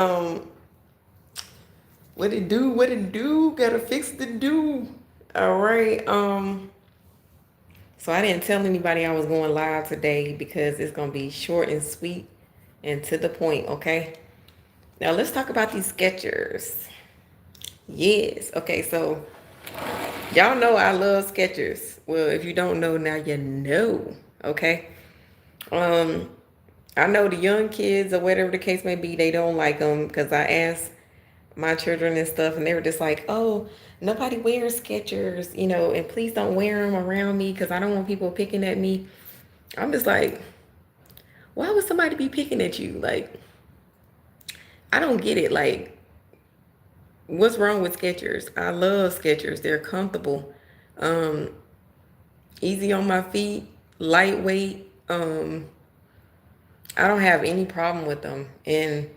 Um, what it do? What it do? Gotta fix the do. All right. So I didn't tell anybody I was going live today because it's gonna be short and sweet and to the point. Okay. Now let's talk about these Skechers. Yes. Okay. So y'all know I love Skechers. Well, if you don't know now, you know. Okay. Um, I know the young kids or whatever the case may be, they don't like them because I asked my children and stuff, and they were just like, "Oh, nobody wears Skechers, and please don't wear them around me because I don't want people picking at me." I'm just like, why would somebody be picking at you? Like, I don't get it. Like, what's wrong with Skechers? I love Skechers. They're comfortable, um, easy on my feet, lightweight. I don't have any problem with them, and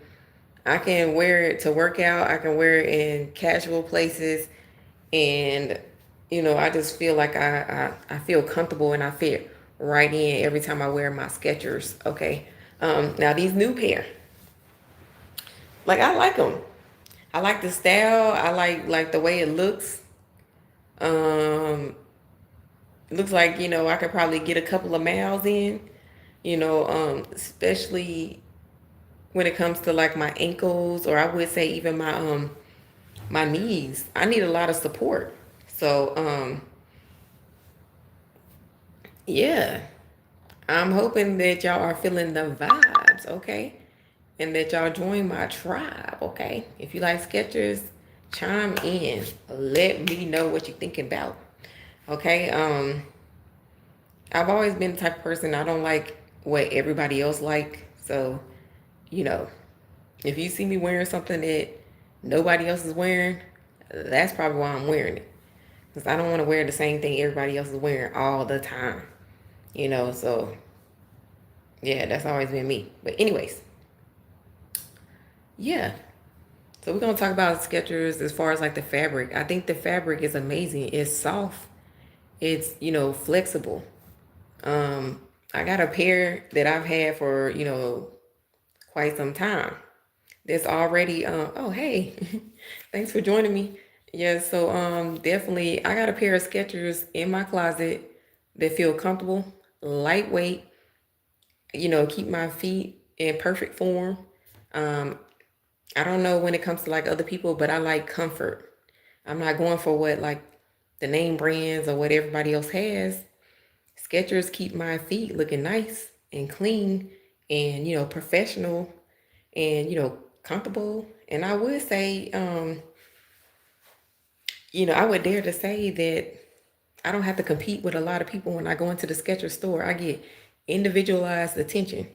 I can wear it to work out. I can wear it in casual places, and I just feel like I feel comfortable and I fit right in every time I wear my Skechers. Okay, now these new pair, like I like them. I like the style. I like the way it looks. Um, it looks like I could probably get a couple of miles in. Especially when it comes to like my ankles, or I would say even my knees. I need a lot of support. So yeah, I'm hoping that y'all are feeling the vibes, okay? And that y'all join my tribe, okay? If you like Skechers, chime in. Let me know what you're thinking about. Okay? I've always been the type of person, I don't like what everybody else like. So, you know, if you see me wearing something that nobody else is wearing, that's probably why I'm wearing it. Because I don't want to wear the same thing everybody else is wearing all the time. So yeah, that's always been me. But anyways, yeah. So we're gonna talk about Skechers as far as like the fabric. I think the fabric is amazing. It's soft. It's flexible. Um, I got a pair that I've had for quite some time. That's already oh hey, thanks for joining me. Yeah, so definitely I got a pair of Skechers in my closet that feel comfortable, lightweight. Keep my feet in perfect form. Um, I don't know when it comes to like other people, but I like comfort. I'm not going for what like the name brands or what everybody else has. Skechers keep my feet looking nice and clean and professional and comfortable. And I would say, I would dare to say that I don't have to compete with a lot of people when I go into the Skechers store. I get individualized attention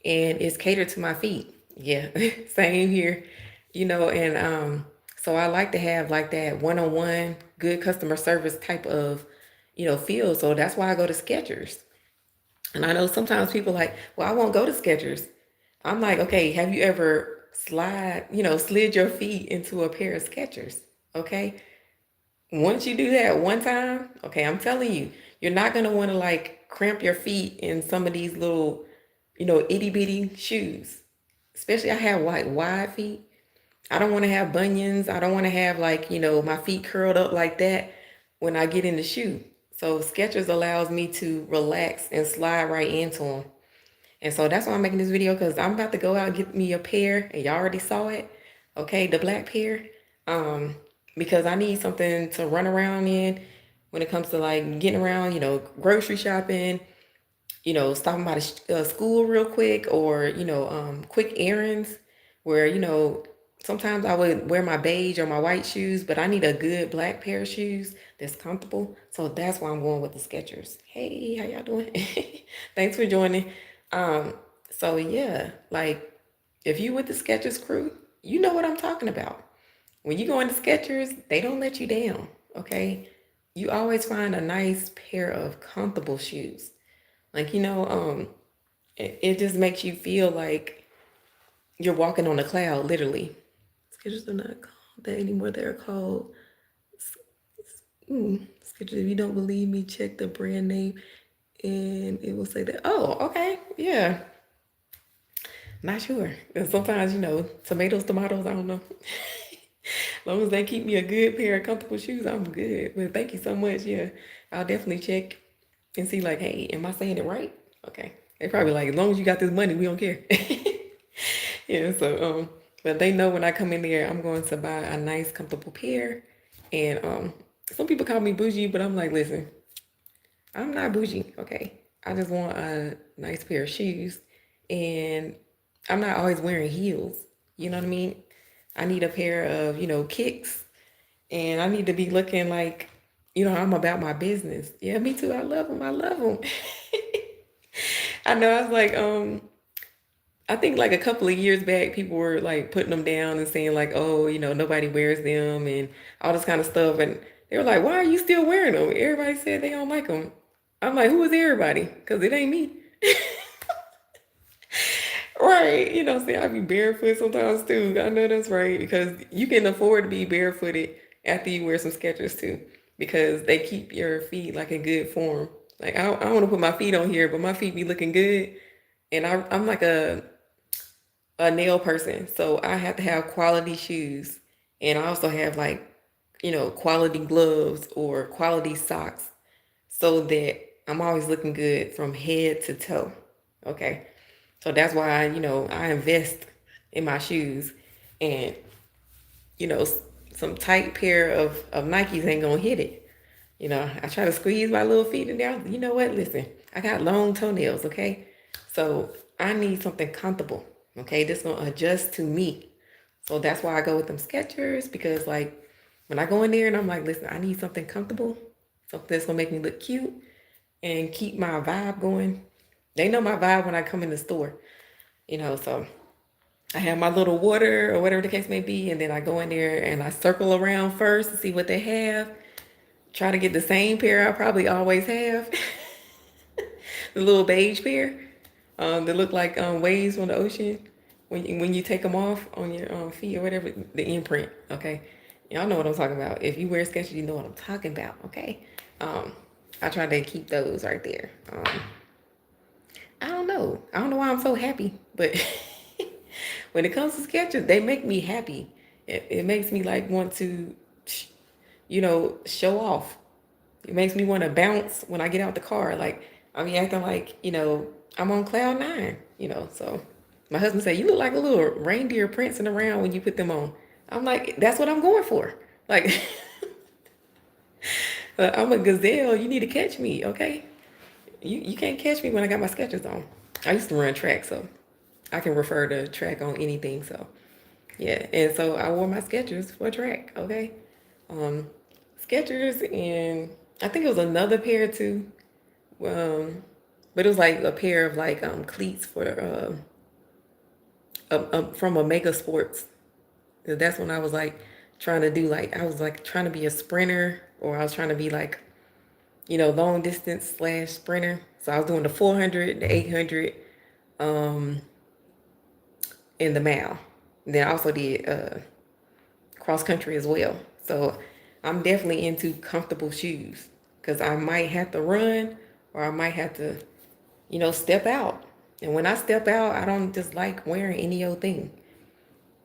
and it's catered to my feet. Yeah, same here. And so I like to have like that one-on-one good customer service type of feel. So that's why I go to Skechers. And I know sometimes people like, well, I won't go to Skechers. I'm like, okay, have you ever slid your feet into a pair of Skechers? Okay. Once you do that one time, okay, I'm telling you, you're not gonna want to like cramp your feet in some of these little, itty bitty shoes. Especially I have like wide feet. I don't want to have bunions. I don't want to have like, my feet curled up like that when I get in the shoe. So Skechers allows me to relax and slide right into them. And so that's why I'm making this video because I'm about to go out and get me a pair, and y'all already saw it. Okay, the black pair. Um, because I need something to run around in when it comes to like getting around, grocery shopping, stopping by the school real quick, or quick errands where sometimes I would wear my beige or my white shoes, but I need a good black pair of shoes that's comfortable. So that's why I'm going with the Skechers. Hey, how y'all doing? Thanks for joining. Um, so yeah, like if you with the Skechers crew, you know what I'm talking about. When you go into Skechers, they don't let you down. Okay, you always find a nice pair of comfortable shoes. Like, it just makes you feel like you're walking on a cloud, literally. Skechers are not called that anymore. They're called, Skechers. If you don't believe me, check the brand name and it will say that. Oh, okay. Yeah. Not sure. And sometimes, tomatoes, I don't know. As long as they keep me a good pair of comfortable shoes, I'm good. But thank you so much. Yeah, I'll definitely check and see, like, hey, am I saying it right? Okay. They probably like, as long as you got this money, we don't care. Yeah, so but they know when I come in there, I'm going to buy a nice, comfortable pair. And some people call me bougie, but I'm like, listen, I'm not bougie, okay? I just want a nice pair of shoes. And I'm not always wearing heels. You know what I mean? I need a pair of, kicks. And I need to be looking like, I'm about my business. Yeah, me too. I love them. I love them. I know. I was like, I think like a couple of years back, people were like putting them down and saying like, oh, nobody wears them and all this kind of stuff. And they were like, why are you still wearing them? Everybody said they don't like them. I'm like, who is everybody? Because it ain't me. Right. See, I be barefoot sometimes too. I know that's right. Because you can afford to be barefooted after you wear some Skechers too. Because they keep your feet like in good form. Like I want to put my feet on here, but my feet be looking good. And I'm like a nail person, so I have to have quality shoes, and I also have like, quality gloves or quality socks, so that I'm always looking good from head to toe. Okay, so that's why I invest in my shoes, and you know some tight pair of Nikes ain't gonna hit it. I try to squeeze my little feet in there. You know what? Listen, I got long toenails, okay? So I need something comfortable, okay? This gonna adjust to me. So that's why I go with them Skechers, because like when I go in there and I'm like, listen, I need something comfortable, something that's gonna make me look cute and keep my vibe going. They know my vibe when I come in the store, so I have my little water or whatever the case may be, and then I go in there and I circle around first to see what they have. Try to get the same pair I probably always have. The little beige pair that look like waves on the ocean. When you take them off on your feet or whatever, the imprint, okay? Y'all know what I'm talking about. If you wear Skechers, you know what I'm talking about, okay? I try to keep those right there. I don't know. I don't know why I'm so happy, but when it comes to Skechers, they make me happy. It makes me like want to, show off. It makes me want to bounce when I get out the car. Like, I be acting like, I'm on cloud nine, So my husband said, you look like a little reindeer prancing around when you put them on. I'm like, that's what I'm going for. Like, I'm a gazelle. You need to catch me, okay? You can't catch me when I got my Skechers on. I used to run track, so I can refer to track on anything. So, yeah. And so I wore my Skechers for track, okay? Um, Skechers, and I think it was another pair too. But it was like a pair of like cleats for from Omega Sports. That's when I was like trying to do like I was like trying to be a sprinter, or I was trying to be like long distance slash sprinter. So I was doing the 400, the 800, and the mile. And then I also did cross country as well. So I'm definitely into comfortable shoes, because I might have to run or I might have to step out. And when I step out, I don't just like wearing any old thing.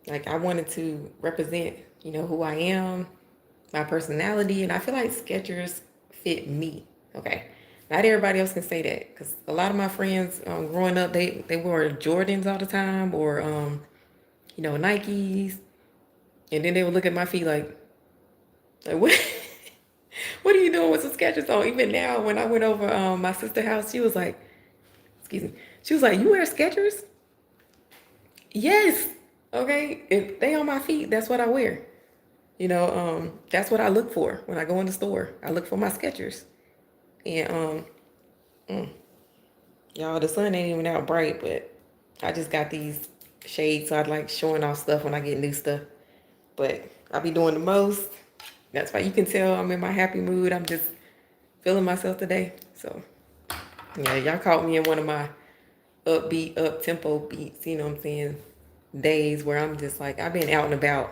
Like, I wanted to represent, who I am, my personality, and I feel like Skechers fit me. Okay. Not everybody else can say that, because a lot of my friends growing up, they wore Jordans all the time, or, Nikes. And then they would look at my feet like what? What are you doing with some Skechers on? Even now, when I went over my sister's house, she was like, excuse me, she was like, you wear Skechers? Yes. Okay. If they on my feet, that's what I wear. That's what I look for when I go in the store. I look for my Skechers. And y'all, the sun ain't even out bright, but I just got these shades, so I like showing off stuff when I get new stuff. But I be doing the most. That's why you can tell I'm in my happy mood. I'm just feeling myself today. So yeah, y'all caught me in one of my upbeat, up tempo beats, you know what I'm saying, days where I'm just like, I've been out and about.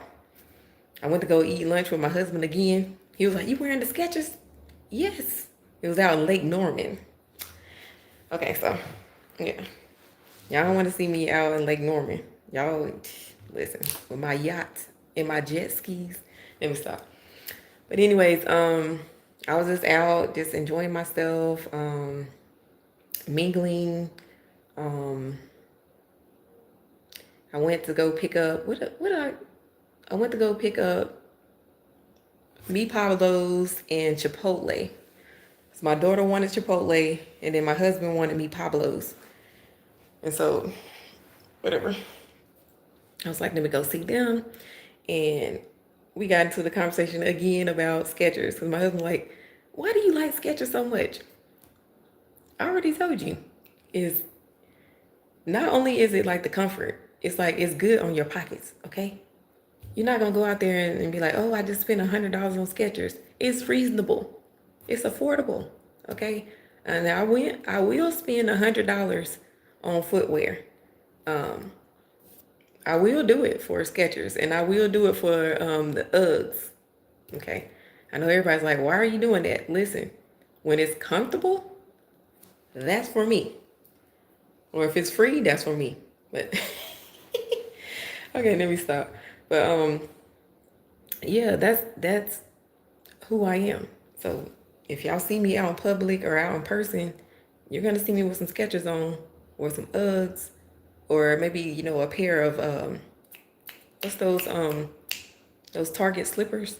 I went to go eat lunch with my husband again. He was like, you wearing the Skechers? Yes. It was out in Lake Norman. Okay, so yeah. Y'all don't want to see me out in Lake Norman. Y'all, listen, with my yacht and my jet skis. Let me stop. But anyways, I was just out, just enjoying myself, mingling. Um, I went to go pick up, I went to go pick up meat Pablos and Chipotle. So my daughter wanted Chipotle, and then my husband wanted meat Pablos. And so, whatever. I was like, let me go see them. And we got into the conversation again about Skechers. Because my husband was like, why do you like Skechers so much? I already told you. Is not only is it like the comfort, it's like it's good on your pockets, okay? You're not gonna go out there and be like, oh, I just spent $100 on Skechers. It's reasonable. It's affordable, okay? And I will spend $100 on footwear. I will do it for Skechers, and I will do it for the Uggs. Okay, I know everybody's like, "Why are you doing that?" Listen, when it's comfortable, that's for me. Or if it's free, that's for me. But okay, let me stop. But yeah, that's who I am. So if y'all see me out in public or out in person, you're gonna see me with some Skechers on, or some Uggs, or maybe a pair of what's those Target slippers,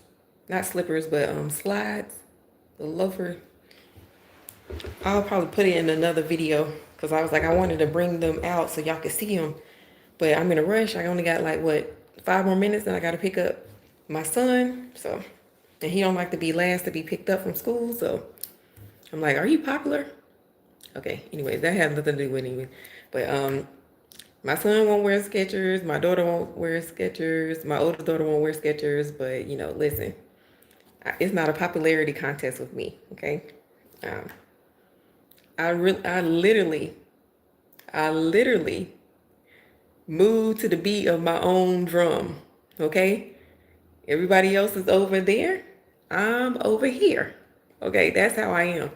not slippers but slides, the loafer. I'll probably put it in another video because I was like, I wanted to bring them out so y'all could see them, but I'm in a rush. I only got like 5 more minutes, and I got to pick up my son. So, and he don't like to be last to be picked up from school. So I'm like, are you popular? Okay. Anyways, that has nothing to do with anything. But my son won't wear Skechers. My daughter won't wear Skechers. My older daughter won't wear Skechers. But listen, it's not a popularity contest with me. Okay. Um, I literally move to the beat of my own drum. Okay. Everybody else is over there. I'm over here. Okay. That's how I am.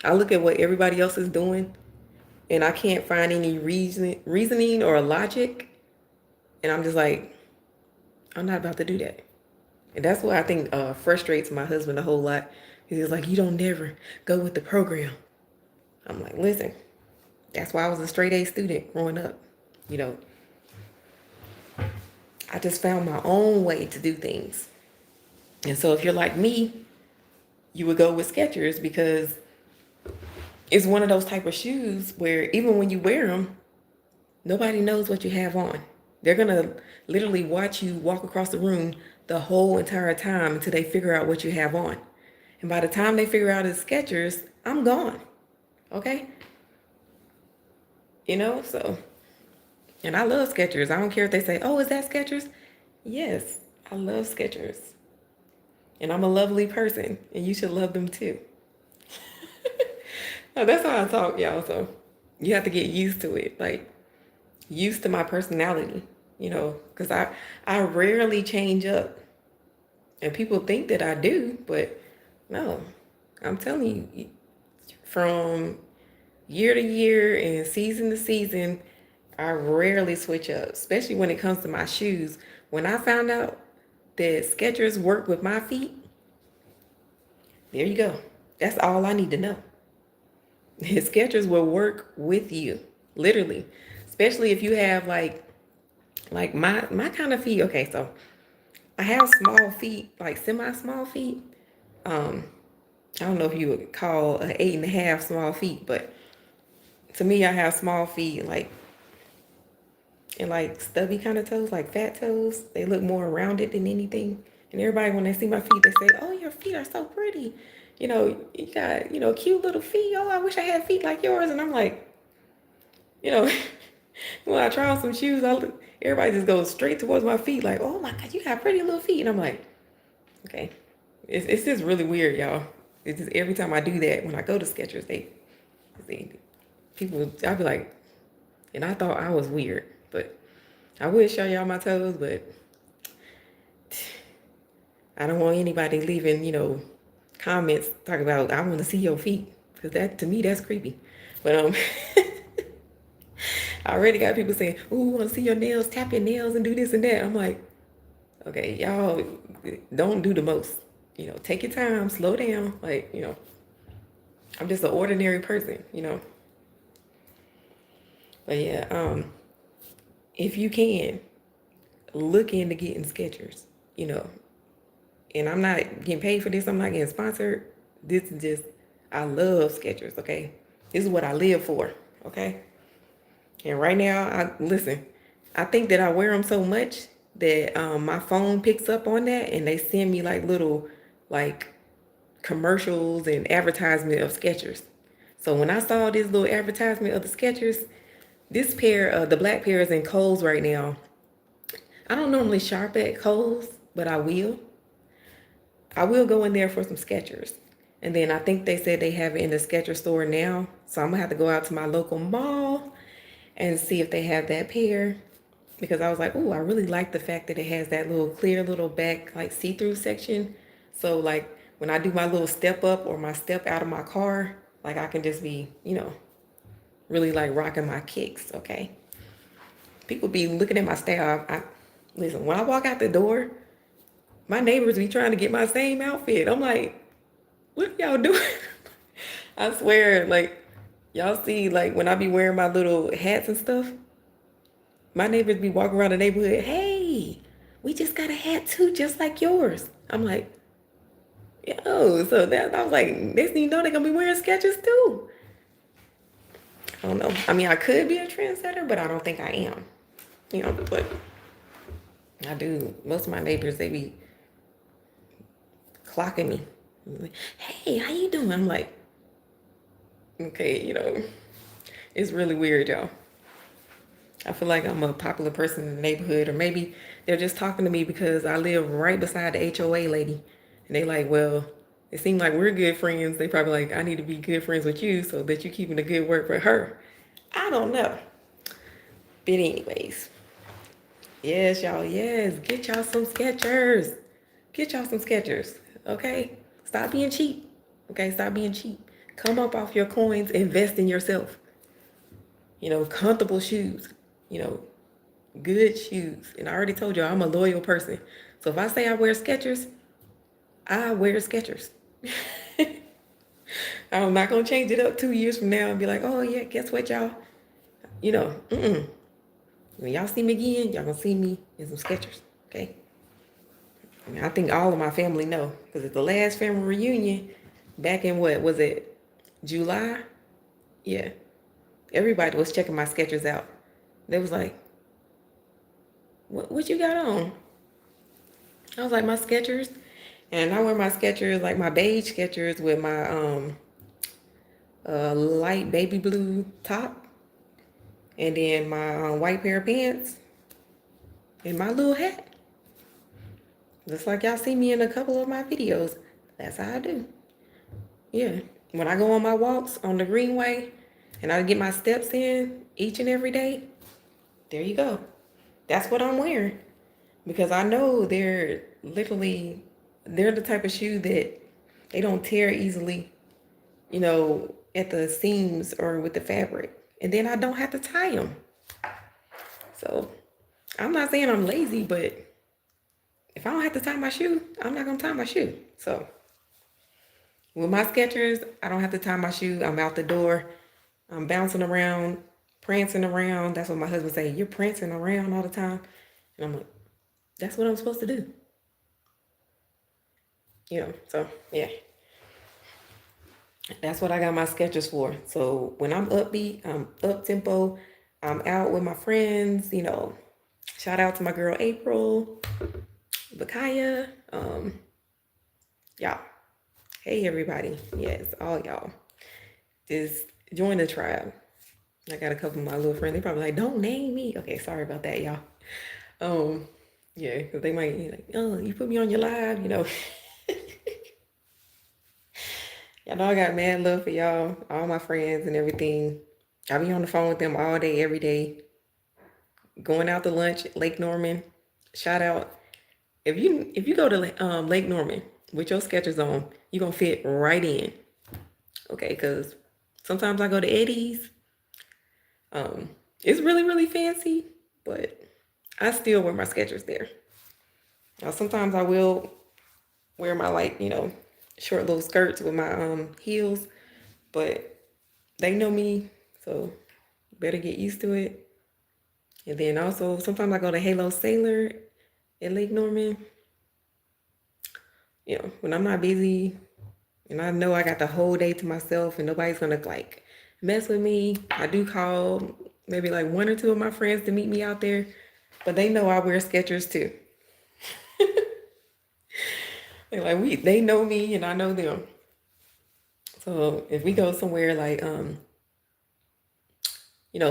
I look at what everybody else is doing, and I can't find any reasoning or logic. And I'm just like, I'm not about to do that. And that's what I think frustrates my husband a whole lot. He's like, you don't never go with the program. I'm like, listen, that's why I was a straight A student growing up. I just found my own way to do things. And so if you're like me, you would go with Skechers because it's one of those type of shoes where even when you wear them, nobody knows what you have on. They're going to literally watch you walk across the room the whole entire time until they figure out what you have on. And by the time they figure out it's Skechers, I'm gone. Okay? So, and I love Skechers. I don't care if they say, oh, is that Skechers? Yes, I love Skechers. And I'm a lovely person, and you should love them too. Now, that's how I talk, y'all. So you have to get used to it. Like, used to my personality, because I rarely change up. And people think that I do, but no. I'm telling you, from year to year and season to season, I rarely switch up, especially when it comes to my shoes. When I found out that Skechers work with my feet, there you go. That's all I need to know. Skechers will work with you, literally, especially if you have like my kind of feet. Okay, so I have small feet, like semi-small feet. I don't know if you would call an 8.5 small feet, but to me, I have small feet, and like stubby kind of toes, like fat toes. They look more rounded than anything. And everybody, when they see my feet, they say, "Oh, your feet are so pretty. You got cute little feet. Oh, I wish I had feet like yours." And I'm like, when I try on some shoes, everybody just goes straight towards my feet, like, "Oh my God, you got pretty little feet." And I'm like, okay, it's just really weird, y'all. It's just every time I do that, when I go to Skechers, I'll be like, and I thought I was weird, but I would show y'all my toes, but I don't want anybody leaving, comments talking about, I want to see your feet, because that, to me, that's creepy. But I already got people saying, "Ooh, want to see your nails? Tap your nails and do this and that." I'm like, okay, y'all don't do the most. Take your time, slow down. Like, I'm just an ordinary person. But yeah, if you can, look into getting Skechers, you know. And I'm not getting paid for this. I'm not getting sponsored. This is just, I love Skechers, okay? This is what I live for, okay? And right now, listen, I think that I wear them so much that my phone picks up on that and they send me like little like commercials and advertisement of Skechers. So when I saw this little advertisement of the Skechers, this pair, the black pair is in Kohl's right now. I don't normally shop at Kohl's, but I will. I will go in there for some Skechers. And then I think they said they have it in the Skechers store now. So I'm gonna have to go out to my local mall and see if they have that pair. Because I was like, oh, I really like the fact that it has that little clear little back like see-through section. So like when I do my little step up or my step out of my car, like I can just be, really like rocking my kicks, okay? People be looking at my style. Listen, when I walk out the door, my neighbors be trying to get my same outfit. I'm like, what are y'all doing? I swear, like, y'all see, like, when I be wearing my little hats and stuff, my neighbors be walking around the neighborhood, hey, we just got a hat too, just like yours. I'm like, yo, so that I was like, next thing you know, they're gonna be wearing Skechers too. I don't know. I mean, I could be a trendsetter, but I don't think I am. But I do. Most of my neighbors, they be clocking me. Like, hey, how you doing? I'm like, okay, it's really weird, y'all. I feel like I'm a popular person in the neighborhood, or maybe they're just talking to me because I live right beside the HOA lady. And they like, well, it seems like we're good friends. They probably like, I need to be good friends with you so that you're keeping a good word for her. I don't know. But anyways, yes, y'all, yes, get y'all some Skechers. Get y'all some Skechers, okay? Stop being cheap, okay? Stop being cheap. Come up off your coins, invest in yourself. Comfortable shoes, good shoes. And I already told you I'm a loyal person. So if I say I wear Skechers, I wear Skechers. I'm not gonna change it up 2 years from now and be like, oh yeah, guess what, y'all? When y'all see me again, y'all gonna see me in some Skechers, okay? I think all of my family know, because at the last family reunion, back in what was it, July? Yeah, everybody was checking my Skechers out. They was like, what you got on? I was like, my Skechers. And I wear my Skechers, like my beige Skechers with my light baby blue top. And then my white pair of pants. And my little hat. Just like y'all see me in a couple of my videos. That's how I do. Yeah. When I go on my walks on the Greenway and I get my steps in each and every day, there you go. That's what I'm wearing. Because I know they're the type of shoe that they don't tear easily, at the seams or with the fabric. And then I don't have to tie them. So I'm not saying I'm lazy, but if I don't have to tie my shoe, I'm not going to tie my shoe. So with my Skechers, I don't have to tie my shoe. I'm out the door. I'm bouncing around, prancing around. That's what my husband say. You're prancing around all the time. And I'm like, that's what I'm supposed to do. So yeah. That's what I got my Skechers for. So when I'm upbeat, I'm up tempo, I'm out with my friends, shout out to my girl April, Bakaya, y'all. Hey everybody. Yes, all y'all. Just join the tribe. I got a couple of my little friends. They probably like, don't name me. Okay, sorry about that, y'all. Yeah, because they might be like, oh, you put me on your live, Y'all know I got mad love for y'all, all my friends and everything. I be on the phone with them all day, every day. Going out to lunch, Lake Norman. Shout out. If you go to Lake Norman with your Skechers on, you're gonna fit right in. Okay, because sometimes I go to Eddie's. It's really, really fancy, but I still wear my Skechers there. Now, sometimes I will wear my like, short little skirts with my heels, but they know me, so better get used to it. And then also sometimes I go to Halo Sailor in Lake Norman. When I'm not busy and I know I got the whole day to myself and nobody's gonna like mess with me, I do call maybe like one or two of my friends to meet me out there, but they know I wear Skechers too. They know me and I know them. So if we go somewhere like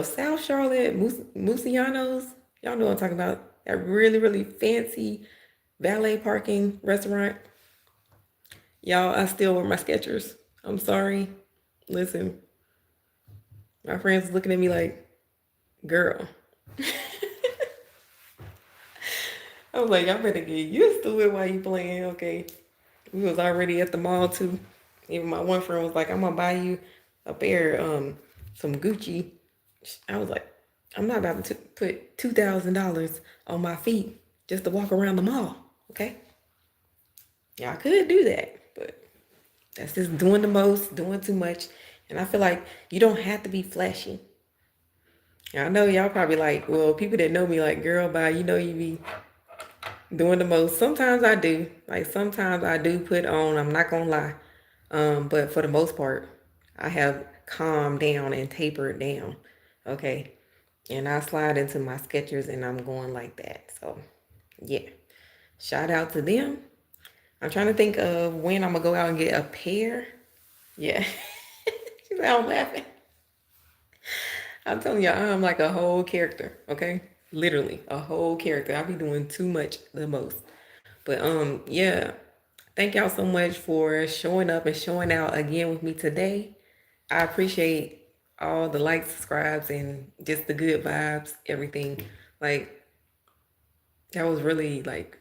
South Charlotte, Musiano's, y'all know what I'm talking about. That really, really fancy valet parking restaurant. Y'all, I still wear my Skechers. I'm sorry. Listen, my friends looking at me like, girl. I was like, y'all better get used to it while you playing, okay? We was already at the mall too. Even my one friend was like, I'm gonna buy you a pair, some Gucci. I was like, I'm not about to put $2,000 on my feet just to walk around the mall, okay? Y'all could do that, but that's just doing the most, doing too much. And I feel like you don't have to be flashy. I know y'all probably like, well, people that know me like, girl, bye, you be doing the most. Sometimes I do. Like sometimes I do put on, I'm not gonna lie. But for the most part, I have calmed down and tapered down. Okay. And I slide into my Skechers and I'm going like that. So yeah. Shout out to them. I'm trying to think of when I'm gonna go out and get a pair. Yeah. She's like, I'm laughing. I'm telling you, I'm like a whole character, okay? Literally a whole character. I be doing too much the most. But yeah. Thank y'all so much for showing up and showing out again with me today. I appreciate all the likes, subscribes, and just the good vibes, everything. Like, that was really like,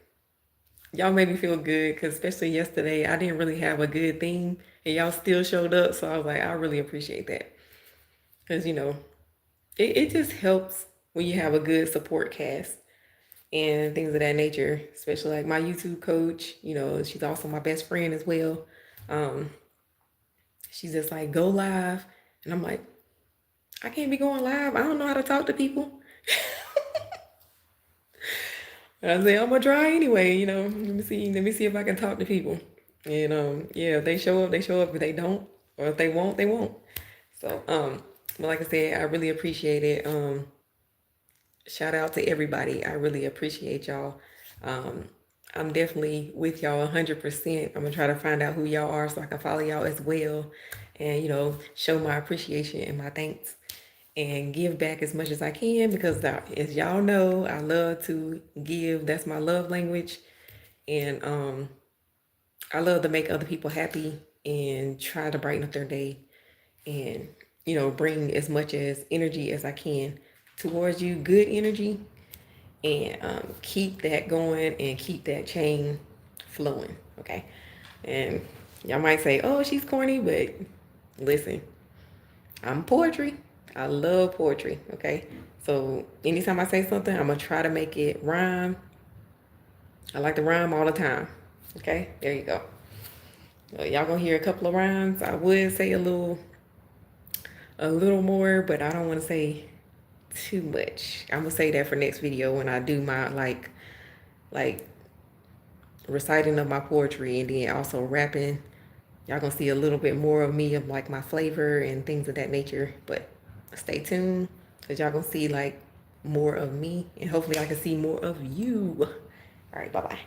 y'all made me feel good because especially yesterday, I didn't really have a good theme and y'all still showed up. So I was like, I really appreciate that. Because, it just helps when you have a good support cast and things of that nature, especially like my YouTube coach, she's also my best friend as well. Um, she's just like, go live. And I'm like, I can't be going live. I don't know how to talk to people. And I say, I'm gonna try anyway, let me see if I can talk to people. And yeah, if they show up, they show up. If they don't, or if they won't, they won't. So but like I said, I really appreciate it. Shout out to everybody. I really appreciate y'all. Um, I'm definitely with y'all 100%. I'm gonna try to find out who y'all are so I can follow y'all as well, and show my appreciation and my thanks, and give back as much as I can because as y'all know, I love to give. That's my love language, and I love to make other people happy and try to brighten up their day, and bring as much as energy as I can towards you, good energy, and keep that going and keep that chain flowing. Okay, and y'all might say, "Oh, she's corny," but listen, I'm poetry. I love poetry. Okay, so anytime I say something, I'm gonna try to make it rhyme. I like to rhyme all the time. Okay, there you go. Well, y'all gonna hear a couple of rhymes. I would say a little more, but I don't want to say too much. I'm gonna say that for next video when I do my like reciting of my poetry and then also rapping. Y'all gonna see a little bit more of me, of like my flavor and things of that nature. But stay tuned because y'all gonna see like more of me, and hopefully I can see more of you. All right, bye bye.